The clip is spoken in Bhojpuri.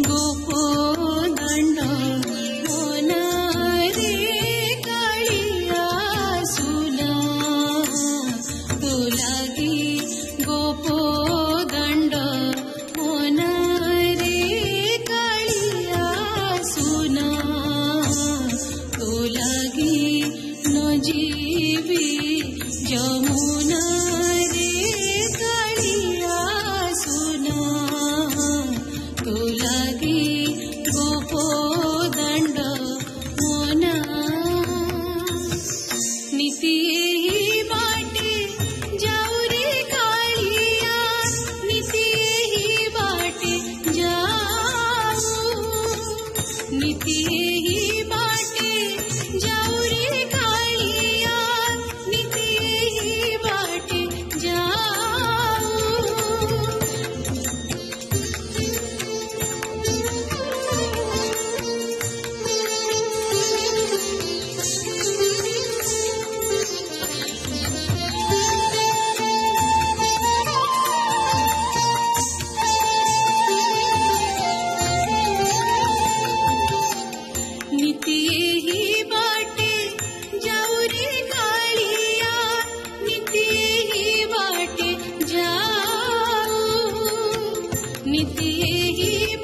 गोपोदंड मोना रे काळिया सुना तो लागी गोपोदंड मोना रे काळिया सुना तो लागी न जीवी जमुना रे काळिया सुना तो लागी गोपोदंड मोना नीति ही बाटे जाऊ रे काळिया नीति ही बाटे जाऊ नीति ही बाटे जाऊ रे काळिया नीति ही बाटे जाऊ नीति ही बाटे जाऊ रे काळिया नीति ही बाटे जाऊ नीति ही